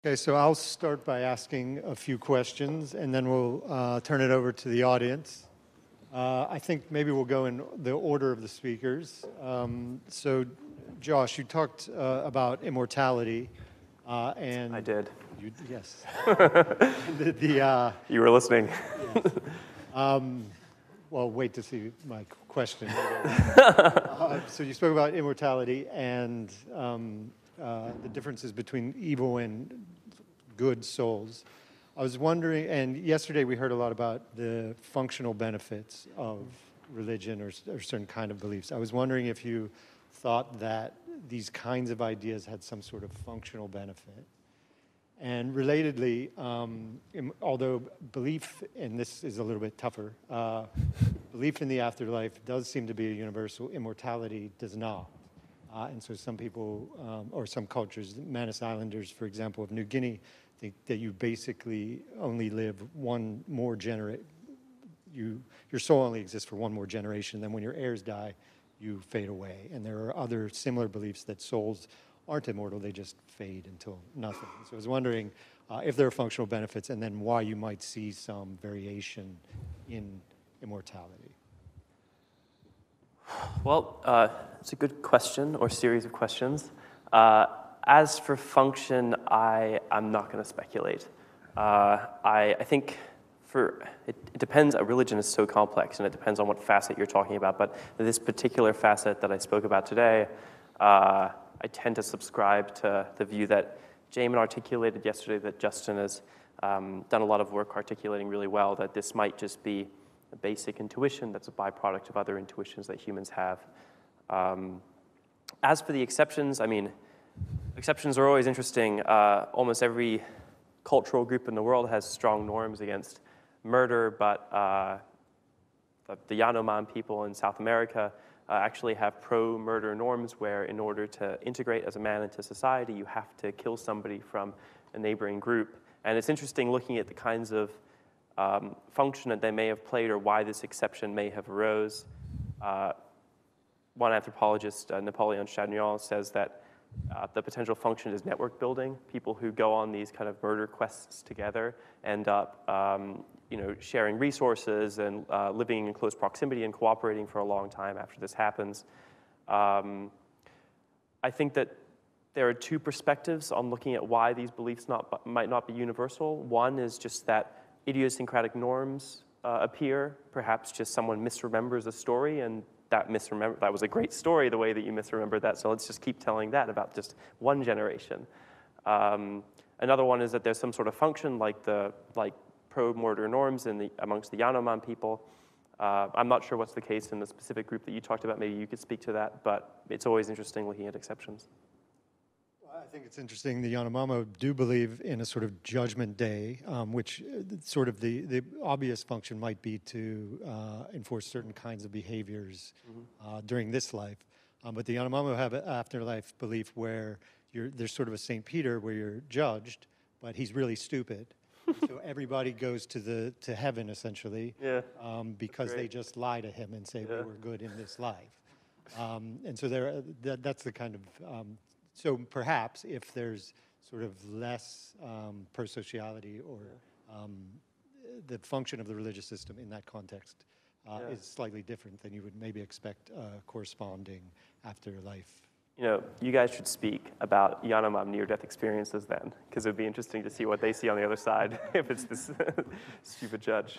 Okay, so I'll start by asking a few questions, and then we'll turn it over to the audience. I think maybe we'll go in the order of the speakers. So, Josh, you talked about immortality, and I did. Yes. You were listening. Yes. Well, wait to see my question. So you spoke about immortality and the differences between evil and good souls. I was wondering, and yesterday we heard a lot about the functional benefits of religion or certain kind of beliefs. I was wondering if you thought that these kinds of ideas had some sort of functional benefit. And relatedly, although belief, and this is a little bit tougher, belief in the afterlife does seem to be a universal, immortality does not. And so some people, or some cultures, Manus Islanders, for example, of New Guinea, think that you basically only live one more generation. Your soul only exists for one more generation. Then when your heirs die, you fade away. And there are other similar beliefs that souls aren't immortal, they just fade until nothing. So I was wondering if there are functional benefits and then why you might see some variation in immortality. Well, it's a good question or series of questions. As for function, I'm not going to speculate. I think it depends. A religion is so complex, and it depends on what facet you're talking about. But this particular facet that I spoke about today, I tend to subscribe to the view that Jamin articulated yesterday, that Justin has done a lot of work articulating really well, that this might just be a basic intuition that's a byproduct of other intuitions that humans have. As for the exceptions, I mean, exceptions are always interesting. Almost every cultural group in the world has strong norms against murder, but the Yanomam people in South America actually have pro-murder norms where in order to integrate as a man into society, you have to kill somebody from a neighboring group. And it's interesting looking at the kinds of function that they may have played or why this exception may have arose. One anthropologist, Napoleon Chagnon, says that the potential function is network building. People who go on these kind of murder quests together end up sharing resources and living in close proximity and cooperating for a long time after this happens. I think that there are two perspectives on looking at why these beliefs might not be universal. One is just that idiosyncratic norms appear. Perhaps just someone misremembers a story, and that was a great story, the way that you misremembered that, so let's just keep telling that about just one generation. Another one is that there's some sort of function like pro-murder norms amongst the Yanomam people. I'm not sure what's the case in the specific group that you talked about. Maybe you could speak to that, but it's always interesting looking at exceptions. Well, I think it's interesting. The Yanomamo do believe in a sort of judgment day, which sort of the obvious function might be to enforce certain kinds of behaviors during this life. But the Yanomamo have an afterlife belief where there's sort of a St. Peter where you're judged, but he's really stupid. So everybody goes to heaven, essentially, because they just lie to him and say, we were good in this life. And so that's the kind of, so perhaps if there's sort of less prosociality or the function of the religious system in that context is slightly different than you would maybe expect corresponding afterlife. You guys should speak about Yanomam near-death experiences then, because it would be interesting to see what they see on the other side if it's this stupid judge.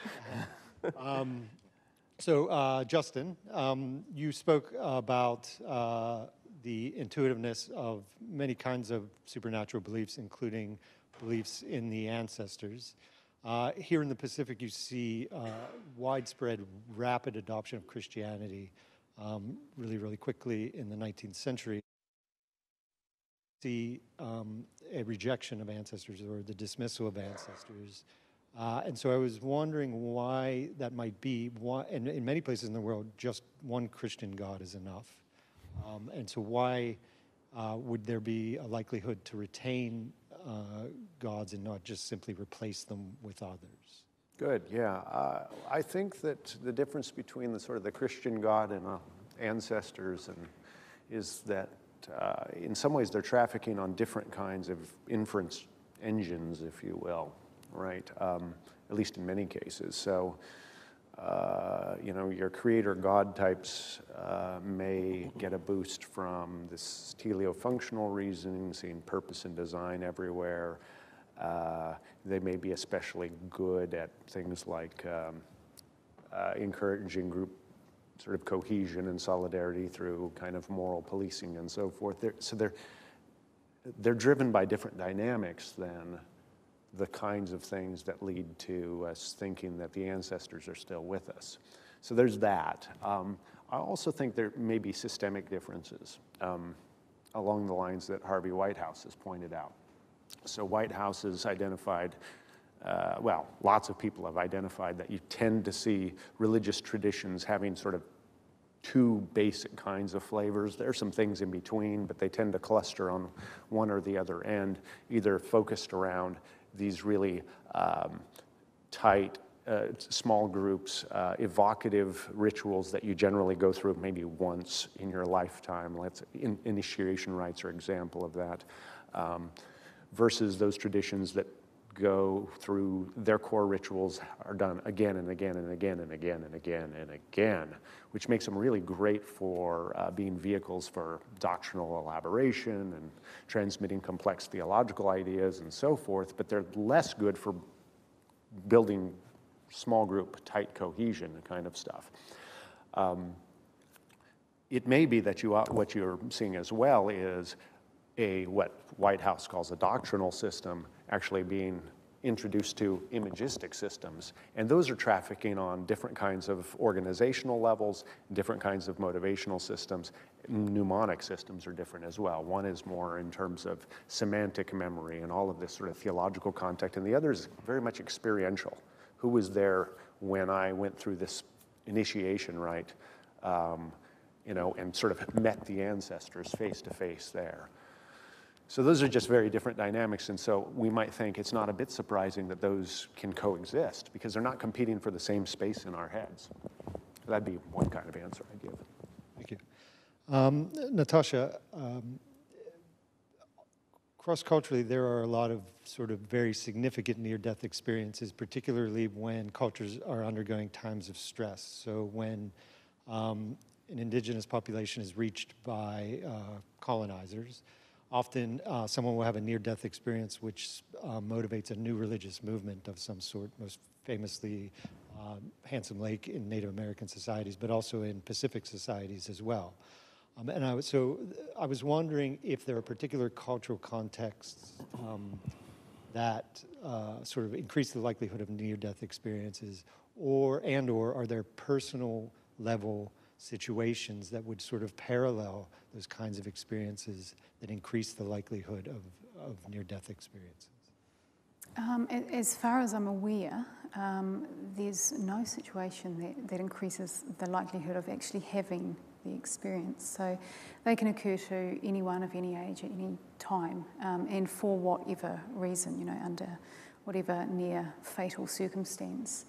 So, Justin, you spoke about the intuitiveness of many kinds of supernatural beliefs, including beliefs in the ancestors. Here in the Pacific, you see widespread, rapid adoption of Christianity really, really quickly in the 19th century. See a rejection of ancestors or the dismissal of ancestors. And so I was wondering why that might be. And in many places in the world, just one Christian God is enough. And so why would there be a likelihood to retain gods and not just simply replace them with others? Good, yeah. I think that the difference between the Christian God and ancestors is that in some ways they're trafficking on different kinds of inference engines, if you will, right? At least in many cases. So, your creator God types may get a boost from this teleofunctional reasoning, seeing purpose and design everywhere. They may be especially good at things like encouraging group sort of cohesion and solidarity through kind of moral policing and so forth. They're driven by different dynamics than the kinds of things that lead to us thinking that the ancestors are still with us. So there's that. I also think there may be systemic differences along the lines that Harvey Whitehouse has pointed out. So Whitehouse has identified, lots of people have identified that you tend to see religious traditions having sort of two basic kinds of flavors. There are some things in between, but they tend to cluster on one or the other end, either focused around these really tight, small groups, evocative rituals that you generally go through maybe once in your lifetime. Initiation rites are an example of that, versus those traditions that go through their core rituals are done again and again and again and again and again and again, which makes them really great for being vehicles for doctrinal elaboration and transmitting complex theological ideas and so forth, but they're less good for building small group, tight cohesion kind of stuff. It may be that what you're seeing as well is what Whitehouse calls a doctrinal system actually being introduced to imagistic systems. And those are trafficking on different kinds of organizational levels, different kinds of motivational systems. Mnemonic systems are different as well. One is more in terms of semantic memory and all of this sort of theological context, and the other is very much experiential. Who was there when I went through this initiation rite, and sort of met the ancestors face to face there. So those are just very different dynamics, and so we might think it's not a bit surprising that those can coexist because they're not competing for the same space in our heads. That'd be one kind of answer I'd give. Thank you. Natasha, cross-culturally, there are a lot of sort of very significant near-death experiences, particularly when cultures are undergoing times of stress. So when an indigenous population is reached by colonizers, often someone will have a near-death experience which motivates a new religious movement of some sort, most famously Handsome Lake in Native American societies, but also in Pacific societies as well. So I was wondering if there are particular cultural contexts that sort of increase the likelihood of near-death experiences, or are there personal level situations that would sort of parallel those kinds of experiences that increase the likelihood of near-death experiences? As far as I'm aware, there's no situation that increases the likelihood of actually having the experience. So they can occur to anyone of any age at any time, and for whatever reason, under whatever near fatal circumstance.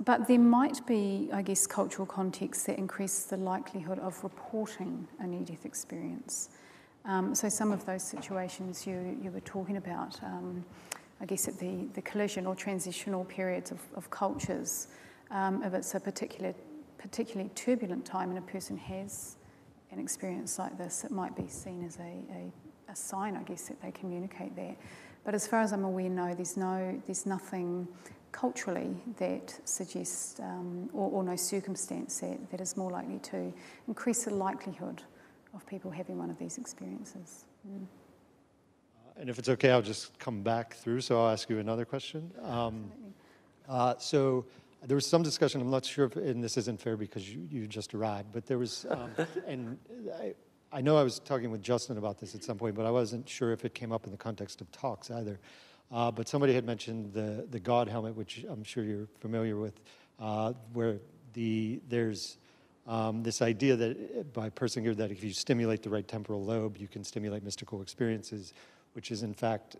But there might be, I guess, cultural contexts that increase the likelihood of reporting a near-death experience. So some of those situations you were talking about, I guess at the collision or transitional periods of cultures, if it's a particularly turbulent time and a person has an experience like this, it might be seen as a sign, I guess, that they communicate that. But as far as I'm aware, no, there's nothing culturally that suggests, or no circumstance that is more likely to increase the likelihood of people having one of these experiences. And if it's okay, I'll just come back through, so I'll ask you another question. So there was some discussion, I'm not sure if, and this isn't fair because you just arrived, but there was, and I know I was talking with Justin about this at some point, but I wasn't sure if it came up in the context of talks either. But somebody had mentioned the God helmet, which I'm sure you're familiar with, where there's this idea that by Persinger that if you stimulate the right temporal lobe, you can stimulate mystical experiences, which is in fact,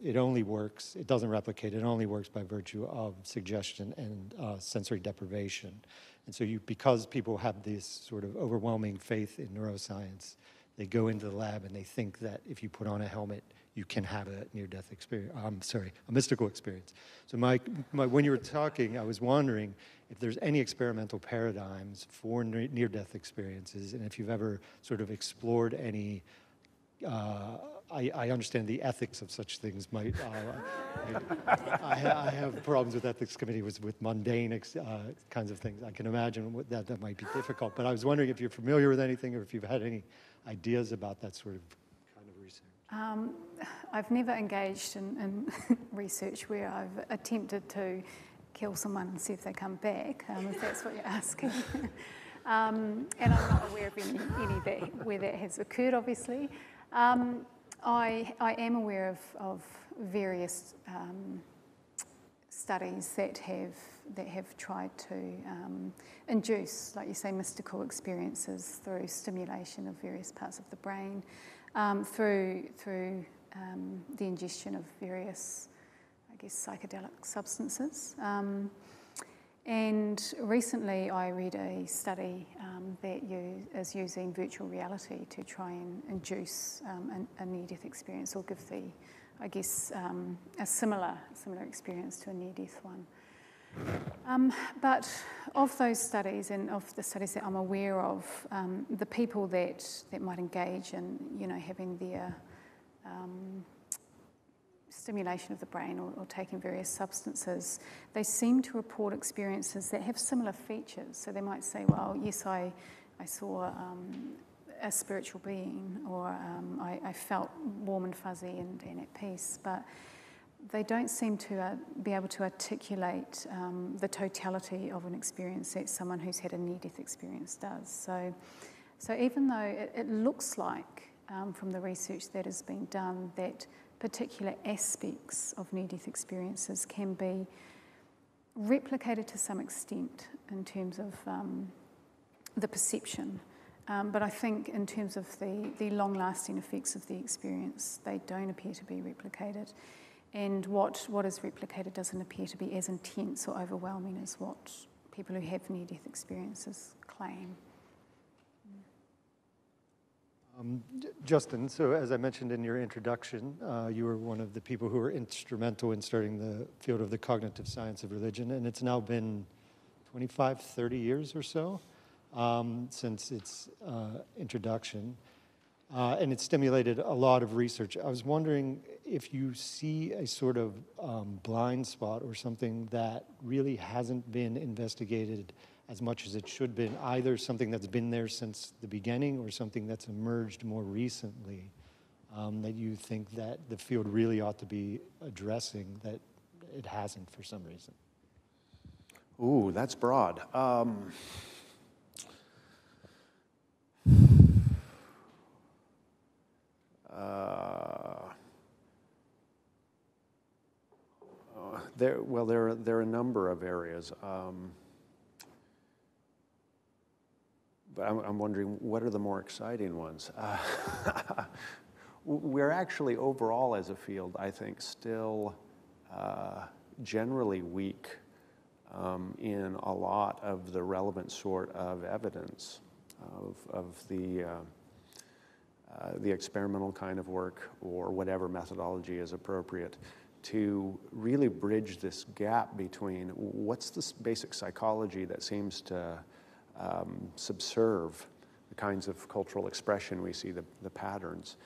it only works, it doesn't replicate, it only works by virtue of suggestion and sensory deprivation. And so because people have this sort of overwhelming faith in neuroscience, they go into the lab and they think that if you put on a helmet, you can have a near-death experience. I'm sorry, a mystical experience. So when you were talking, I was wondering if there's any experimental paradigms for near-death experiences, and if you've ever sort of explored any. I understand the ethics of such things might. I have problems with ethics committee with mundane kinds of things. I can imagine that might be difficult. But I was wondering if you're familiar with anything, or if you've had any ideas about that sort of kind of research. I've never engaged in research where I've attempted to kill someone and see if they come back, if that's what you're asking. And I'm not aware of any where that has occurred, obviously. I am aware of various studies that have tried to induce, like you say, mystical experiences through stimulation of various parts of the brain, through the ingestion of various, I guess, psychedelic substances. And recently I read a study that is using virtual reality to try and induce a near-death experience, or give a similar experience to a near-death one. But of those studies, and of the studies that I'm aware of, the people that might engage in, having their stimulation of the brain or taking various substances, they seem to report experiences that have similar features. So they might say, well, yes, I saw a spiritual being, or I felt warm and fuzzy and at peace, but they don't seem to be able to articulate the totality of an experience that someone who's had a near-death experience does. So even though it looks like, from the research that has been done, that particular aspects of near-death experiences can be replicated to some extent in terms of the perception. But I think in terms of the long-lasting effects of the experience, they don't appear to be replicated. And what is replicated doesn't appear to be as intense or overwhelming as what people who have near-death experiences claim. Justin, so as I mentioned in your introduction, you were one of the people who were instrumental in starting the field of the cognitive science of religion, and it's now been 25, 30 years or so since its introduction, and it stimulated a lot of research. I was wondering if you see a sort of blind spot or something that really hasn't been investigated as much as it should be, either something that's been there since the beginning or something that's emerged more recently, that you think that the field really ought to be addressing that it hasn't for some reason. Ooh, that's broad. There are a number of areas. But I'm wondering, what are the more exciting ones? We're actually overall as a field, I think, still generally weak in a lot of the relevant sort of evidence of the experimental kind of work, or whatever methodology is appropriate, to really bridge this gap between what's this basic psychology that seems to subserve the kinds of cultural expression we see, the patterns,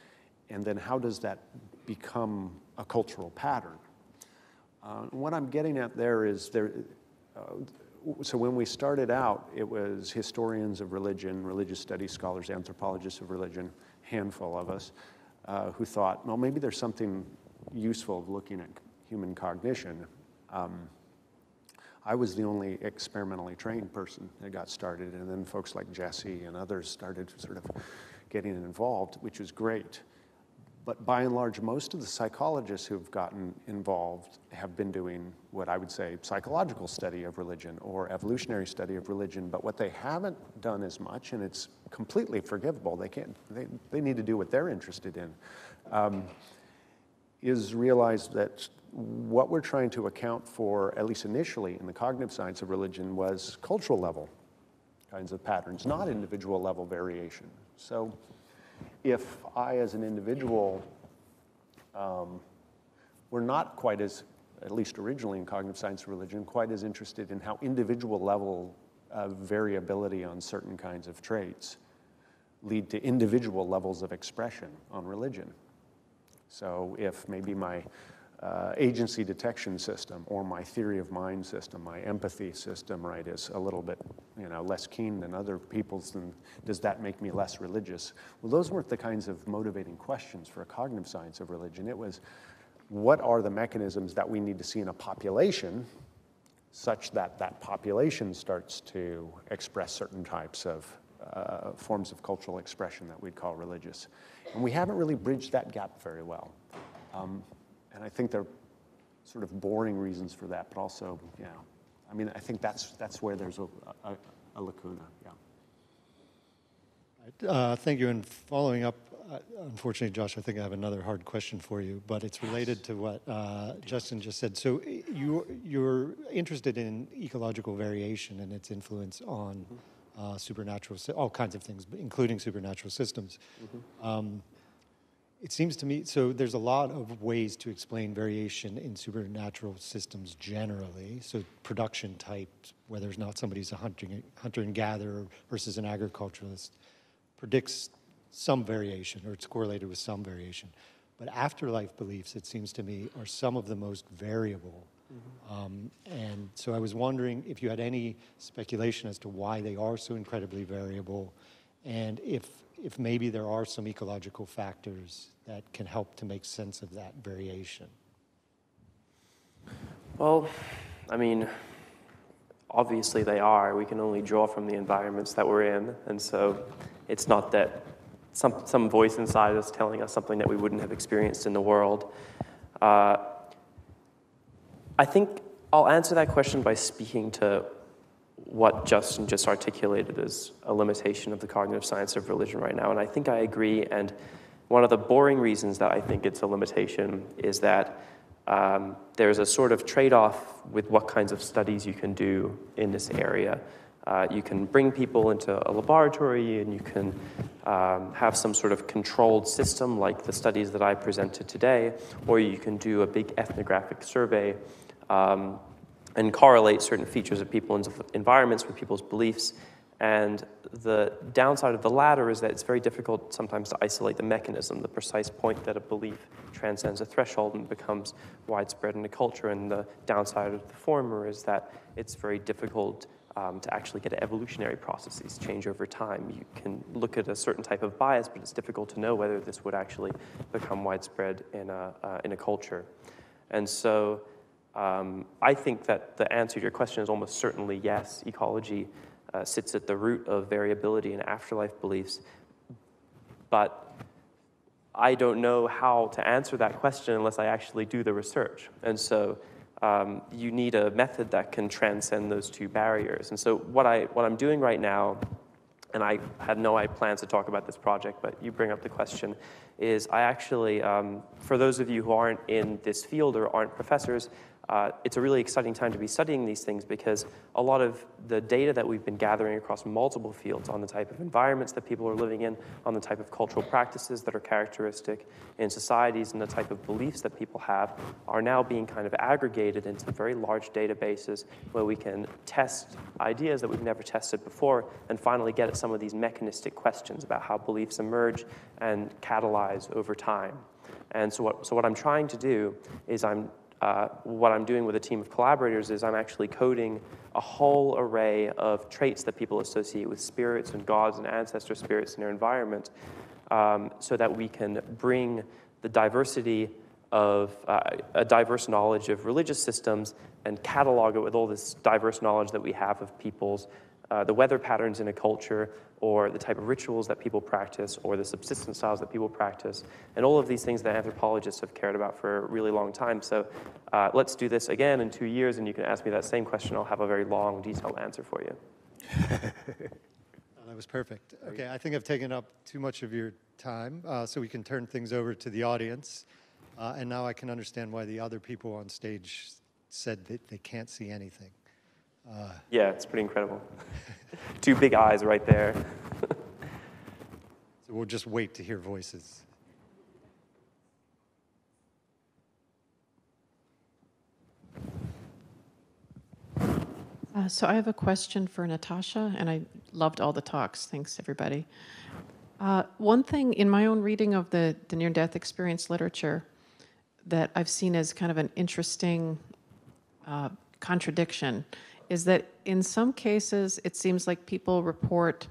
and then how does that become a cultural pattern? What I'm getting at there is so when we started out, it was historians of religion, religious studies scholars, anthropologists of religion, handful of us, who thought, well, maybe there's something useful of looking at human cognition. I was the only experimentally trained person that got started, and then folks like Jesse and others started sort of getting involved, which was great. But by and large, most of the psychologists who've gotten involved have been doing what I would say psychological study of religion or evolutionary study of religion. But what they haven't done as much, and it's completely forgivable, they need to do what they're interested in, is realize that what we're trying to account for, at least initially in the cognitive science of religion, was cultural level kinds of patterns, not individual level variation. So if I, as an individual, we're not quite as, at least originally in cognitive science and religion, quite as interested in how individual level variability on certain kinds of traits lead to individual levels of expression on religion. So if maybe my agency detection system or my theory of mind system, my empathy system, right, is a little bit, less keen than other people's, then does that make me less religious? Well, those weren't the kinds of motivating questions for a cognitive science of religion. It was, what are the mechanisms that we need to see in a population such that that population starts to express certain types of forms of cultural expression that we'd call religious? And we haven't really bridged that gap very well. And I think there are sort of boring reasons for that, but also, I think that's where there's a lacuna, Thank you. And following up, unfortunately, Josh, I think I have another hard question for you, but it's related to what Justin just said. So you're interested in ecological variation and its influence on supernatural, all kinds of things, including supernatural systems. It seems to me, so there's a lot of ways to explain variation in supernatural systems generally. So production types, whether it's not somebody's a hunter and gatherer versus an agriculturalist, predicts some variation, or it's correlated with some variation. But afterlife beliefs, it seems to me, are some of the most variable. And so I was wondering if you had any speculation as to why they are so incredibly variable, and if maybe there are some ecological factors that can help to make sense of that variation. Well, I mean, obviously they are. We can only draw from the environments that we're in, and so it's not that some voice inside us telling us something that we wouldn't have experienced in the world. I think I'll answer that question by speaking to what Justin just articulated as a limitation of the cognitive science of religion right now, and I think I agree. And one of the boring reasons that I think it's a limitation is that there's a sort of trade-off with what kinds of studies you can do in this area. You can bring people into a laboratory and you can have some sort of controlled system like the studies that I presented today, or you can do a big ethnographic survey and correlate certain features of people's environments with people's beliefs. And the downside of the latter is that it's very difficult sometimes to isolate the mechanism, the precise point that a belief transcends a threshold and becomes widespread in a culture. And the downside of the former is that it's very difficult to actually get evolutionary processes change over time. You can look at a certain type of bias, but it's difficult to know whether this would actually become widespread in a culture. And so I think that the answer to your question is almost certainly yes. Ecology sits at the root of variability in afterlife beliefs, but I don't know how to answer that question unless I actually do the research. And so you need a method that can transcend those two barriers. And so what I'm doing right now, and I had no plans to talk about this project, but you bring up the question, is I actually, for those of you who aren't in this field or aren't professors, it's a really exciting time to be studying these things because a lot of the data that we've been gathering across multiple fields on the type of environments that people are living in, on the type of cultural practices that are characteristic in societies, and the type of beliefs that people have are now being kind of aggregated into very large databases where we can test ideas that we've never tested before and finally get at some of these mechanistic questions about how beliefs emerge and catalyze over time. And so what I'm trying to do is what I'm doing with a team of collaborators is I'm actually coding a whole array of traits that people associate with spirits and gods and ancestor spirits in their environment so that we can bring the diversity of a diverse knowledge of religious systems and catalog it with all this diverse knowledge that we have of people's the weather patterns in a culture, or the type of rituals that people practice, or the subsistence styles that people practice, and all of these things that anthropologists have cared about for a really long time. So let's do this again in 2 years, and you can ask me that same question. I'll have a very long, detailed answer for you. That was perfect. Okay, I think I've taken up too much of your time, so we can turn things over to the audience. And now I can understand why the other people on stage said that they can't see anything. Yeah, it's pretty incredible. Two big eyes right there. So we'll just wait to hear voices. So I have a question for Natasha, and I loved all the talks. Thanks, everybody. One thing in my own reading of the near-death experience literature that I've seen as kind of an interesting contradiction is that in some cases it seems like people report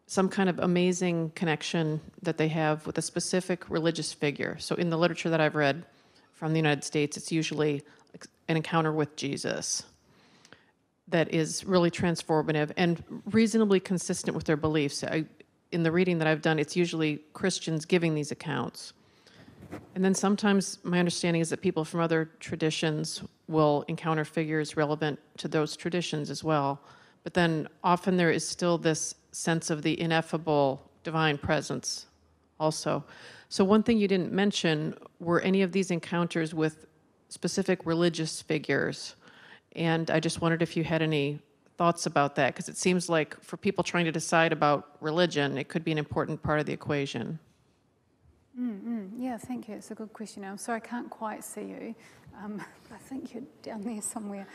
some kind of amazing connection that they have with a specific religious figure. So in the literature that I've read from the United States, it's usually an encounter with Jesus that is really transformative and reasonably consistent with their beliefs. In the reading that I've done, it's usually Christians giving these accounts. And then sometimes my understanding is that people from other traditions will encounter figures relevant to those traditions as well. But then often there is still this sense of the ineffable divine presence also. So one thing you didn't mention were any of these encounters with specific religious figures. And I just wondered if you had any thoughts about that, because it seems like for people trying to decide about religion, it could be an important part of the equation. Yeah, thank you. It's a good question. I'm sorry I can't quite see you. I think you're down there somewhere.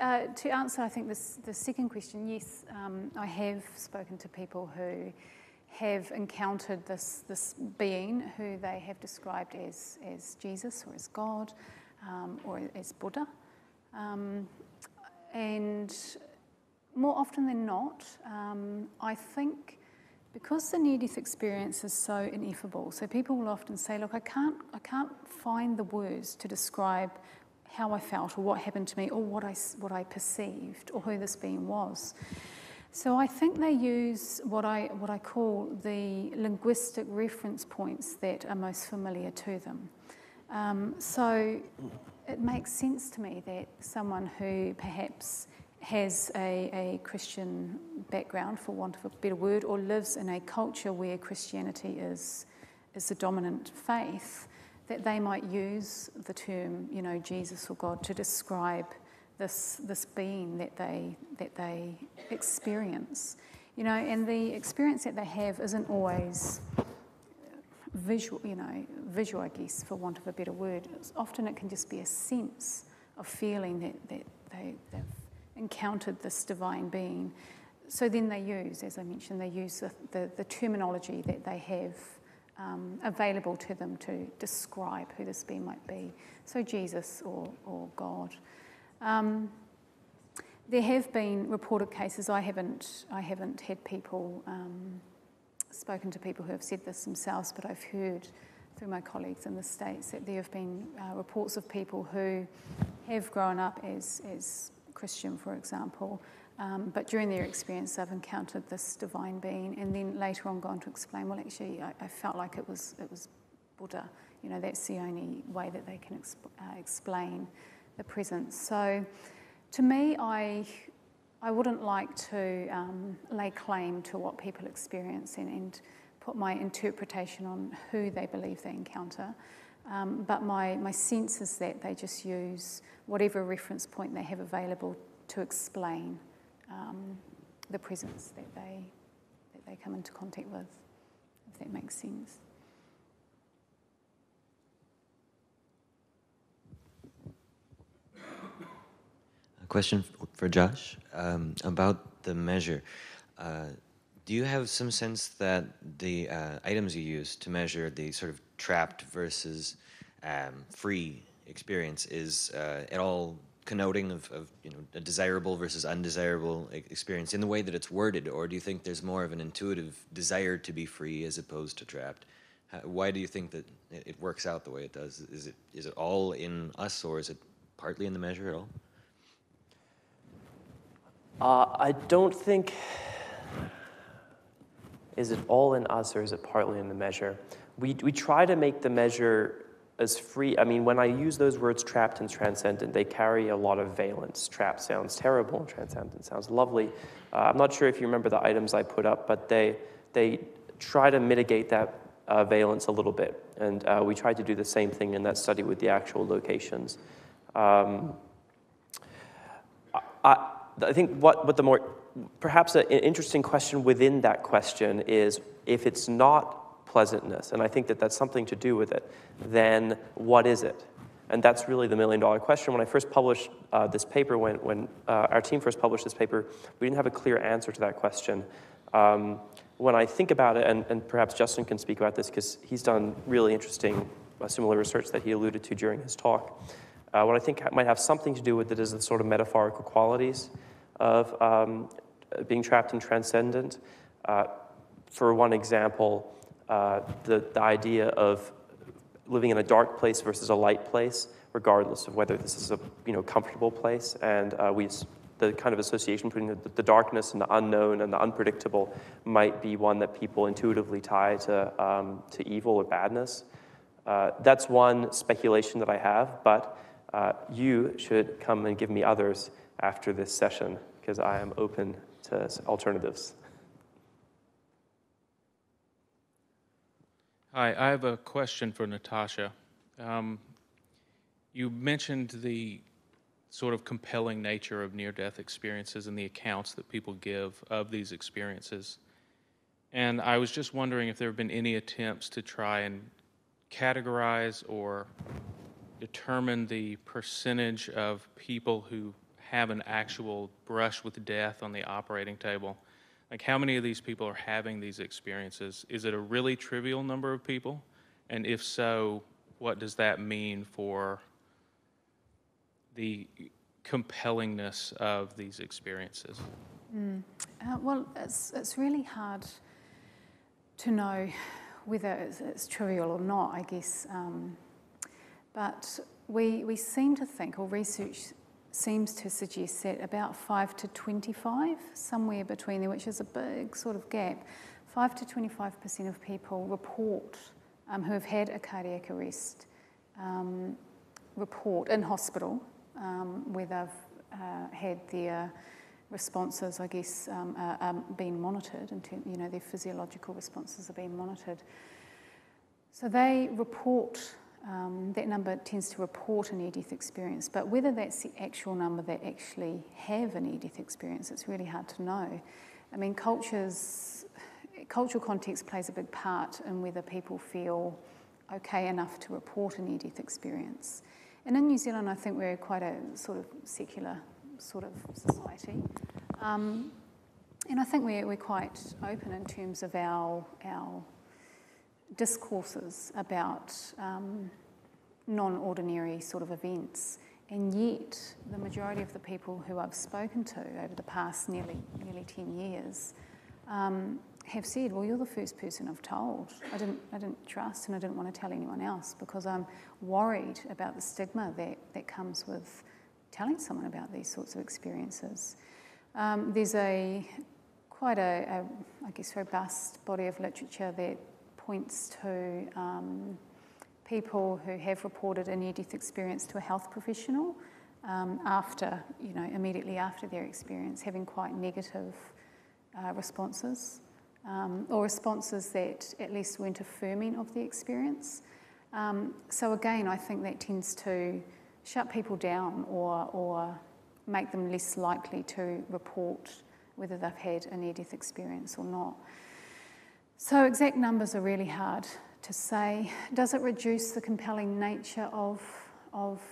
To answer, I think, the second question, yes, I have spoken to people who have encountered this being who they have described as Jesus or as God or as Buddha. And more often than not, I think because the near-death experience is so ineffable, so people will often say, look, I can't find the words to describe how I felt or what happened to me or what I perceived or who this being was. So I think they use what I call the linguistic reference points that are most familiar to them. So it makes sense to me that someone who perhaps has a Christian background, for want of a better word, or lives in a culture where Christianity is the dominant faith, that they might use the term, Jesus or God to describe this being that they experience, and the experience that they have isn't always visual, I guess, for want of a better word. Often it can just be a sense of feeling that they've encountered this divine being. So then they use, as I mentioned, the terminology that they have available to them to describe who this being might be. So Jesus or God. There have been reported cases. I haven't had people spoken to people who have said this themselves, but I've heard through my colleagues in the States that there have been reports of people who have grown up as Christian, for example, but during their experience they've encountered this divine being, and then later on gone to explain, well, actually I felt like it was Buddha. That's the only way that they can explain the presence. So to me, I wouldn't like to lay claim to what people experience and put my interpretation on who they believe they encounter. But my sense is that they just use whatever reference point they have available to explain the presence that they come into contact with, if that makes sense. A question for Josh about the measure. Do you have some sense that the items you use to measure the sort of trapped versus free experience is at all connoting of a desirable versus undesirable experience in the way that it's worded, or do you think there's more of an intuitive desire to be free as opposed to trapped? Why do you think that it works out the way it does? Is it all in us, or is it partly in the measure at all? I don't think, is it all in us or is it partly in the measure? We try to make the measure as free. I mean, when I use those words trapped and transcendent, they carry a lot of valence. Trapped sounds terrible and transcendent sounds lovely. I'm not sure if you remember the items I put up, but they try to mitigate that valence a little bit. And we tried to do the same thing in that study with the actual locations. I think what the more, perhaps an interesting question within that question is, if it's not pleasantness, and I think that that's something to do with it, then what is it? And that's really the million-dollar question. When I first published this paper, when our team first published this paper, we didn't have a clear answer to that question. When I think about it, and perhaps Justin can speak about this because he's done really interesting similar research that he alluded to during his talk. What I think might have something to do with it is the sort of metaphorical qualities of being trapped and transcendent. For one example, the idea of living in a dark place versus a light place, regardless of whether this is a comfortable place, and the kind of association between the darkness and the unknown and the unpredictable might be one that people intuitively tie to evil or badness. That's one speculation that I have, but you should come and give me others after this session, because I am open to alternatives. Hi, I have a question for Natasha. You mentioned the sort of compelling nature of near-death experiences and the accounts that people give of these experiences. And I was just wondering if there have been any attempts to try and categorize or determine the percentage of people who have an actual brush with death on the operating table. Like, how many of these people are having these experiences? Is it a really trivial number of people? And if so, what does that mean for the compellingness of these experiences? Well, it's really hard to know whether it's trivial or not, I guess. But we seem to think, or research seems to suggest that about 5 to 25, somewhere between there, which is a big sort of gap, 5 to 25% of people report, who have had a cardiac arrest, report in hospital where they've had their responses, I guess, being monitored, their physiological responses are being monitored. So they report, that number tends to report a near-death experience, but whether that's the actual number that actually have a near-death experience, it's really hard to know. I mean, cultural context plays a big part in whether people feel okay enough to report a near-death experience. And in New Zealand, I think we're quite a sort of secular sort of society. And I think we're quite open in terms of our discourses about non-ordinary sort of events. And yet, the majority of the people who I've spoken to over the past nearly 10 years have said, well, you're the first person I've told. I didn't trust and I didn't want to tell anyone else because I'm worried about the stigma that comes with telling someone about these sorts of experiences. There's quite a I guess, robust body of literature that points to people who have reported a near-death experience to a health professional after, immediately after their experience, having quite negative responses, or responses that at least weren't affirming of the experience. So again, I think that tends to shut people down or make them less likely to report whether they've had a near-death experience or not. So exact numbers are really hard to say. Does it reduce the compelling nature of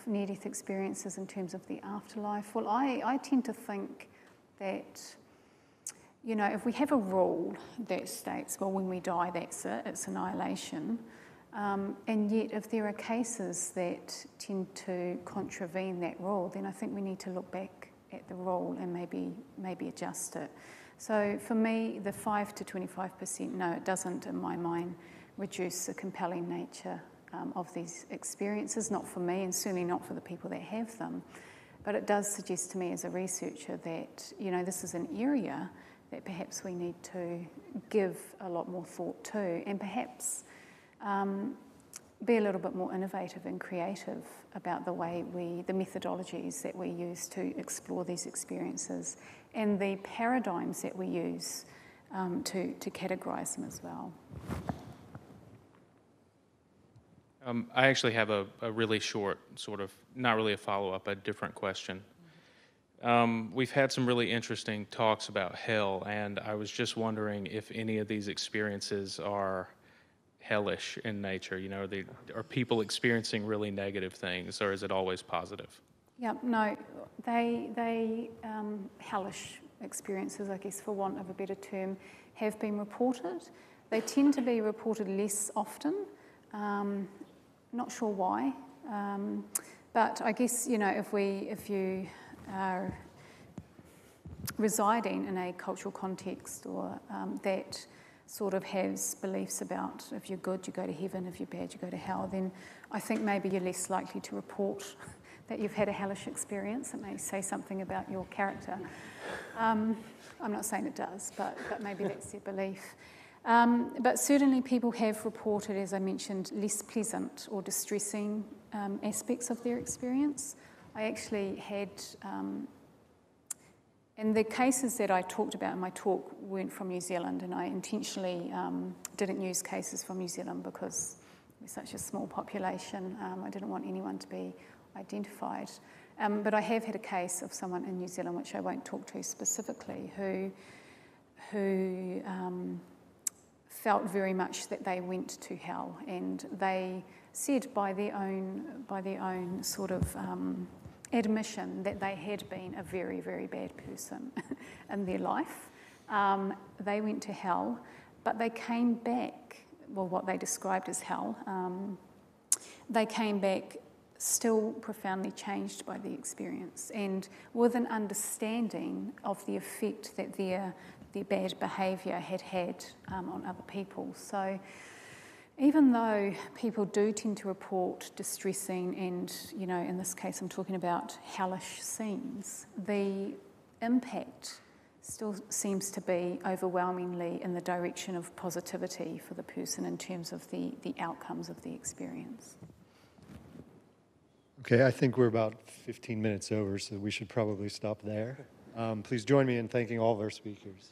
near-death experiences in terms of the afterlife? Well, I tend to think that, if we have a rule that states, well, when we die, that's it, it's annihilation, and yet if there are cases that tend to contravene that rule, then I think we need to look back at the rule and maybe adjust it. So for me, the 5 to 25%, no, it doesn't, in my mind, reduce the compelling nature of these experiences, not for me and certainly not for the people that have them. But it does suggest to me as a researcher that, this is an area that perhaps we need to give a lot more thought to and perhaps be a little bit more innovative and creative about the way the methodologies that we use to explore these experiences and the paradigms that we use to categorise them as well. I actually have a really short, sort of, not really a follow-up, a different question. We've had some really interesting talks about hell, and I was just wondering if any of these experiences are hellish in nature? Are people experiencing really negative things, or is it always positive? Yeah, no, they hellish experiences, I guess, for want of a better term, have been reported. They tend to be reported less often. Not sure why, but I guess, if you are residing in a cultural context or that sort of has beliefs about if you're good, you go to heaven, if you're bad, you go to hell, then I think maybe you're less likely to report that you've had a hellish experience. It may say something about your character. I'm not saying it does, but maybe that's their belief. But certainly people have reported, as I mentioned, less pleasant or distressing aspects of their experience. I actually had, and the cases that I talked about in my talk weren't from New Zealand, and I intentionally didn't use cases from New Zealand because we're such a small population. I didn't want anyone to be identified. But I have had a case of someone in New Zealand, which I won't talk to specifically, who felt very much that they went to hell, and they said by their own sort of admission that they had been a very, very bad person in their life. They went to hell, but they came back, well, what they described as hell, they came back still profoundly changed by the experience and with an understanding of the effect that their bad behaviour had on other people. So even though people do tend to report distressing and, in this case I'm talking about hellish scenes, the impact still seems to be overwhelmingly in the direction of positivity for the person in terms of the outcomes of the experience. Okay, I think we're about 15 minutes over, so we should probably stop there. Please join me in thanking all of our speakers.